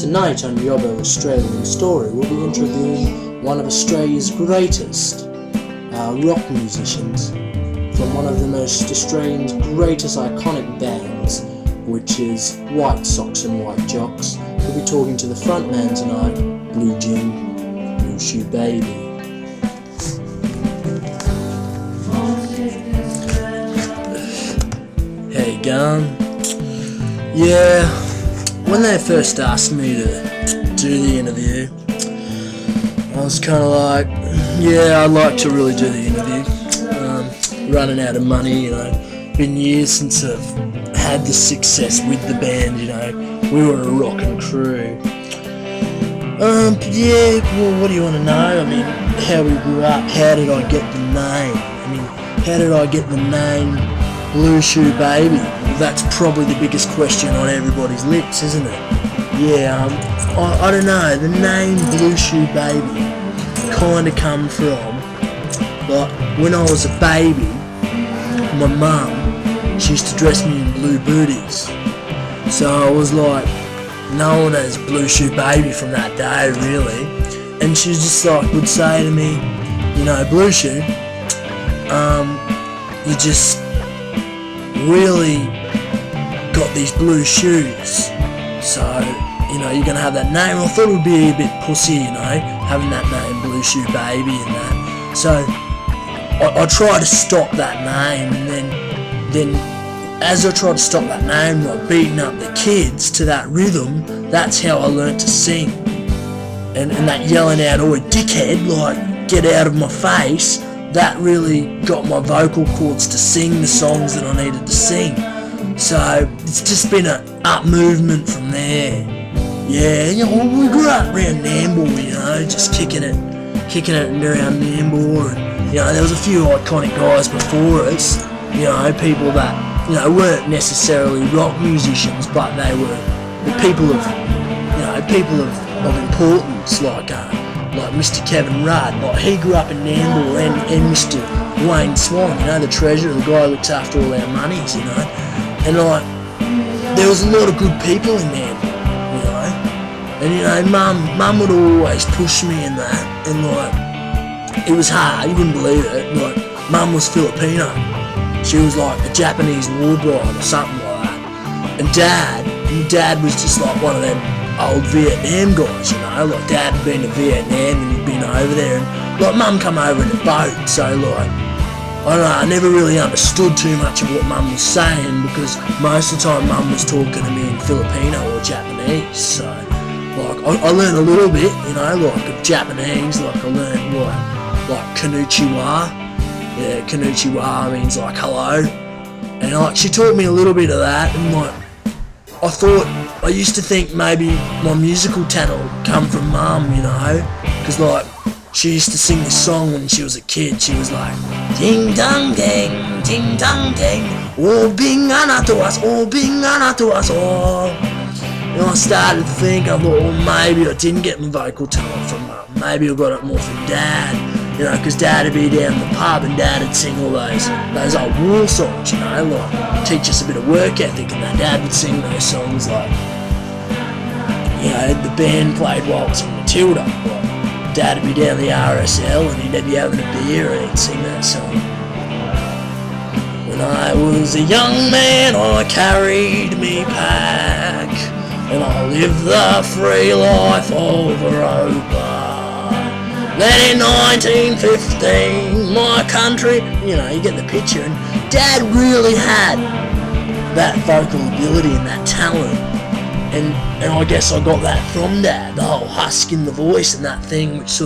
Tonight on Yobbo Australian Story, we'll be interviewing one of Australia's greatest rock musicians from one of the most Australians' greatest iconic bands, which is White Sox and White Jocks. We'll be talking to the frontman tonight, Blue Jim, Blue Shoe Baby. How you going? Yeah, when they first asked me to do the interview, I was kind of like, yeah, I'd like to really do the interview. Running out of money, you know. Been years since I've had the success with the band, you know. We were a rockin' crew. Yeah, well, what do you want to know? I mean, how we grew up, how did I get the name? I mean, how did I get the name Blue Shoe Baby? That's probably the biggest question on everybody's lips, isn't it? Yeah, I don't know, the name Blue Shoe Baby kind of come from, like, when I was a baby, my mum, she used to dress me in blue booties, so I was like known as Blue Shoe Baby from that day, really. And she just like would say to me, you know, Blue Shoe, you just really got these blue shoes, so you know you're gonna have that name. I thought it would be a bit pussy, you know, having that name Blue Shoe Baby and that. So I tried to stop that name, and then as I tried to stop that name, like beating up the kids to that rhythm, that's how I learnt to sing. And that yelling out, "Oi dickhead," like get out of my face, that really got my vocal cords to sing the songs that I needed to sing. So it's just been an up movement from there. Yeah, you know, we grew up around Nambour, you know, just kicking it around Nambour, and you know, there was a few iconic guys before us, you know, people that, you know, weren't necessarily rock musicians, but they were the people of, you know, people of importance, like Mr. Kevin Rudd, like he grew up in Nambour, and Mr. Wayne Swan, you know, the treasurer, the guy who looks after all our monies, you know, and like there was a lot of good people in Nambour, you know, and you know, mum would always push me in that, and like it was hard, you wouldn't believe it. Like mum was Filipino, she was like a Japanese war bride or something like that, and dad was just like one of them old Vietnam guys, you know, like dad had been to Vietnam and he'd been over there, and like mum come over in a boat, so like I don't know, I never really understood too much of what mum was saying, because most of the time mum was talking to me in Filipino or Japanese, so like I learned a little bit, you know, like of Japanese, like I learned like konnichiwa. Yeah, konnichiwa means like hello, and like she taught me a little bit of that, and like I used to think maybe my musical talent would come from mum, you know, because like she used to sing this song when she was a kid. She was like, ding dong ding, ding dong ding, oh bing ana to us, oh bing ana to us, oh. And I started to think, I thought, well, maybe I didn't get my vocal talent from mum, maybe I got it more from dad, you know, because dad would be down the pub and dad would sing all those old war songs, you know, like teach us a bit of work ethic, and that dad would sing those songs like, you know, the band played while it was in Matilda, like dad would be down the RSL and he'd be having a beer and he'd sing that song. When I was a young man I carried me pack, and I lived the free life of a rover. Then in 1915, my country, you know, you get the picture, and dad really had that vocal ability and that talent, and I guess I got that from dad, the whole husk in the voice and that thing, which sort of